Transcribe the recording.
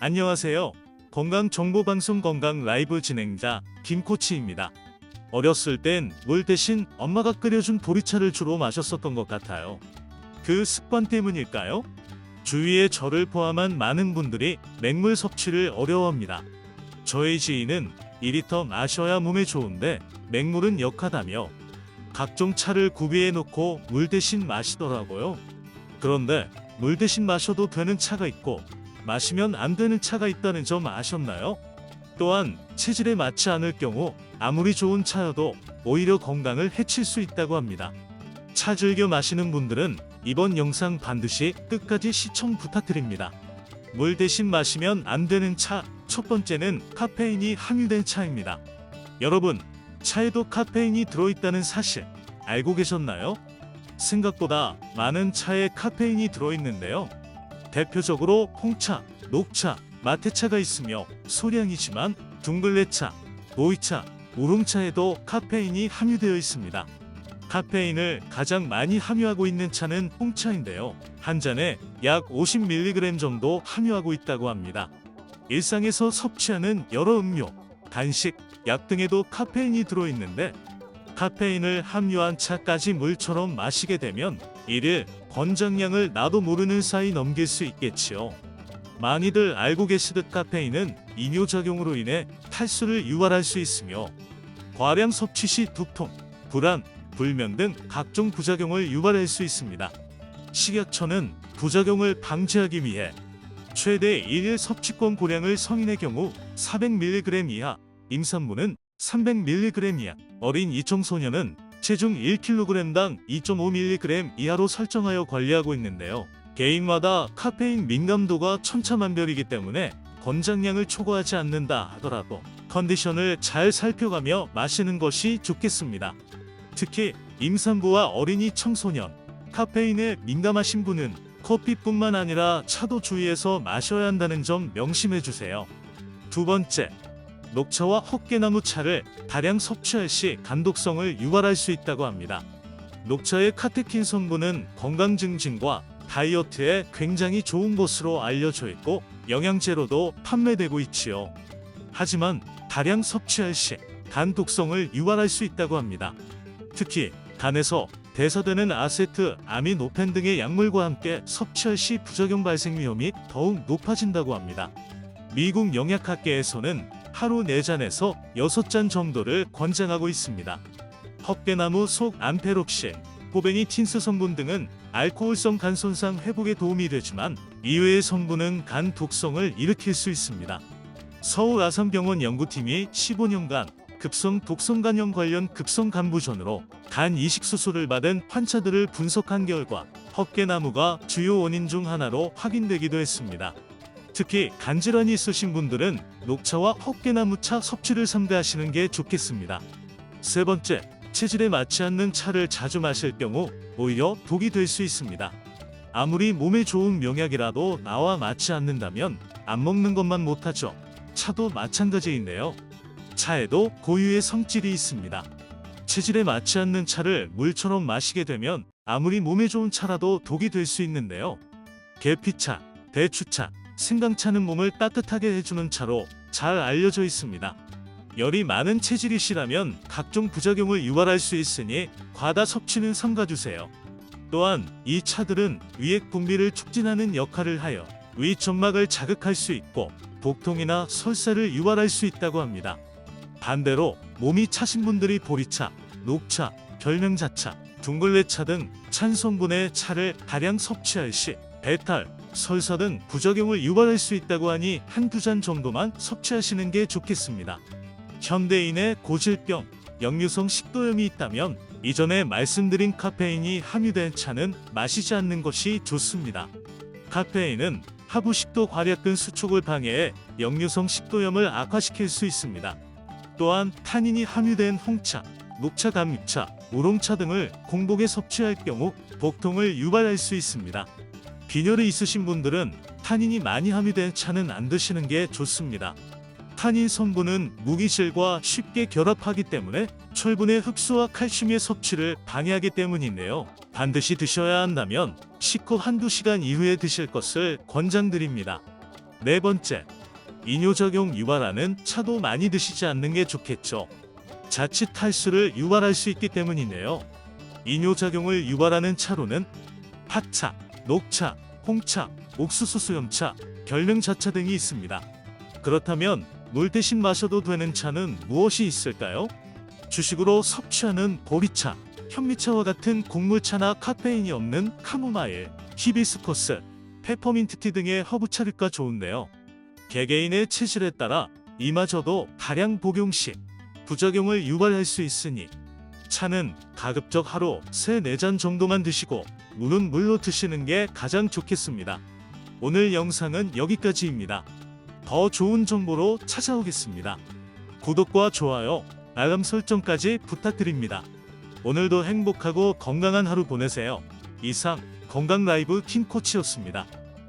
안녕하세요. 건강정보방송 건강 라이브 진행자 김코치입니다. 어렸을 땐 물 대신 엄마가 끓여준 보리차를 주로 마셨었던 것 같아요. 그 습관 때문일까요? 주위에 저를 포함한 많은 분들이 맹물 섭취를 어려워합니다. 저의 지인은 2리터 마셔야 몸에 좋은데 맹물은 역하다며 각종 차를 구비해 놓고 물 대신 마시더라고요. 그런데 물 대신 마셔도 되는 차가 있고 마시면 안 되는 차가 있다는 점 아셨나요? 또한 체질에 맞지 않을 경우 아무리 좋은 차여도 오히려 건강을 해칠 수 있다고 합니다. 차 즐겨 마시는 분들은 이번 영상 반드시 끝까지 시청 부탁드립니다. 물 대신 마시면 안 되는 차, 첫 번째는 카페인이 함유된 차입니다. 여러분, 차에도 카페인이 들어있다는 사실 알고 계셨나요? 생각보다 많은 차에 카페인이 들어있는데요. 대표적으로 홍차, 녹차, 마테차가 있으며 소량이지만 둥글레차, 보이차, 우롱차에도 카페인이 함유되어 있습니다. 카페인을 가장 많이 함유하고 있는 차는 홍차인데요. 한 잔에 약 50mg 정도 함유하고 있다고 합니다. 일상에서 섭취하는 여러 음료, 간식, 약 등에도 카페인이 들어있는데 카페인을 함유한 차까지 물처럼 마시게 되면 1일 권장량을 나도 모르는 사이 넘길 수 있겠지요. 많이들 알고 계시듯 카페인은 이뇨작용으로 인해 탈수를 유발할 수 있으며 과량 섭취 시 두통, 불안, 불면 등 각종 부작용을 유발할 수 있습니다. 식약처는 부작용을 방지하기 위해 최대 1일 섭취권 고량을 성인의 경우 400mg 이하, 임산부는 300mg 이하, 어린 이청소년은 체중 1kg당 2.5mg 이하로 설정하여 관리하고 있는데요. 개인마다 카페인 민감도가 천차만별이기 때문에 권장량을 초과하지 않는다 하더라도 컨디션을 잘 살펴가며 마시는 것이 좋겠습니다. 특히 임산부와 어린이 청소년, 카페인에 민감하신 분은 커피뿐만 아니라 차도 주의해서 마셔야 한다는 점 명심해 주세요. 두 번째, 녹차와 헛개나무 차를 다량 섭취할 시 간독성을 유발할 수 있다고 합니다. 녹차의 카테킨 성분은 건강 증진과 다이어트에 굉장히 좋은 것으로 알려져 있고 영양제로도 판매되고 있지요. 하지만 다량 섭취할 시 간 독성을 유발할 수 있다고 합니다. 특히 간에서 대사되는 아세트, 아미노펜 등의 약물과 함께 섭취할 시 부작용 발생 위험이 더욱 높아진다고 합니다. 미국 영양학계에서는 하루 4잔에서 6잔 정도를 권장하고 있습니다. 헛개나무 속 암페록신, 호베니틴스 성분 등은 알코올성 간 손상 회복에 도움이 되지만 이외의 성분은 간 독성을 일으킬 수 있습니다. 서울 아산병원 연구팀이 15년간 급성 독성 간염 관련 급성 간부전으로 간 이식 수술을 받은 환자들을 분석한 결과 헛개나무가 주요 원인 중 하나로 확인되기도 했습니다. 특히 간질환이 있으신 분들은 녹차와 헛개나무차 섭취를 삼가하시는 게 좋겠습니다. 세 번째, 체질에 맞지 않는 차를 자주 마실 경우 오히려 독이 될 수 있습니다. 아무리 몸에 좋은 명약이라도 나와 맞지 않는다면 안 먹는 것만 못하죠. 차도 마찬가지인데요. 차에도 고유의 성질이 있습니다. 체질에 맞지 않는 차를 물처럼 마시게 되면 아무리 몸에 좋은 차라도 독이 될 수 있는데요. 계피차, 대추차, 생강차는 몸을 따뜻하게 해주는 차로 잘 알려져 있습니다. 열이 많은 체질이시라면 각종 부작용을 유발할 수 있으니 과다 섭취는 삼가주세요. 또한 이 차들은 위액 분비를 촉진하는 역할을 하여 위 점막을 자극할 수 있고 복통이나 설사를 유발할 수 있다고 합니다. 반대로 몸이 차신 분들이 보리차, 녹차, 결명자차, 둥글레차 등 찬 성분의 차를 다량 섭취할 시 배탈, 설사 등 부작용을 유발할 수 있다고 하니 한두 잔 정도만 섭취하시는 게 좋겠습니다. 현대인의 고질병, 역류성 식도염이 있다면 이전에 말씀드린 카페인이 함유된 차는 마시지 않는 것이 좋습니다. 카페인은 하부 식도 괄약근 수축을 방해해 역류성 식도염을 악화시킬 수 있습니다. 또한 타닌이 함유된 홍차, 녹차, 감미차, 우롱차 등을 공복에 섭취할 경우 복통을 유발할 수 있습니다. 빈혈이 있으신 분들은 타닌이 많이 함유된 차는 안 드시는 게 좋습니다. 타닌 성분은 무기질과 쉽게 결합하기 때문에 철분의 흡수와 칼슘의 섭취를 방해하기 때문인데요. 반드시 드셔야 한다면 식후 한두 시간 이후에 드실 것을 권장드립니다. 네 번째, 이뇨작용 유발하는 차도 많이 드시지 않는 게 좋겠죠. 자칫 탈수를 유발할 수 있기 때문이네요. 이뇨작용을 유발하는 차로는 팥차, 녹차, 홍차, 옥수수 수염차, 결명자차 등이 있습니다. 그렇다면 물 대신 마셔도 되는 차는 무엇이 있을까요? 주식으로 섭취하는 보리차, 현미차와 같은 곡물차나 카페인이 없는 카모마일, 히비스커스, 페퍼민트티 등의 허브차류가 좋은데요. 개개인의 체질에 따라 이마저도 다량 복용 시 부작용을 유발할 수 있으니 차는 가급적 하루 3-4잔 정도만 드시고 물은 물로 드시는 게 가장 좋겠습니다. 오늘 영상은 여기까지입니다. 더 좋은 정보로 찾아오겠습니다. 구독과 좋아요, 알람 설정까지 부탁드립니다. 오늘도 행복하고 건강한 하루 보내세요. 이상 건강 라이브 킴코치였습니다.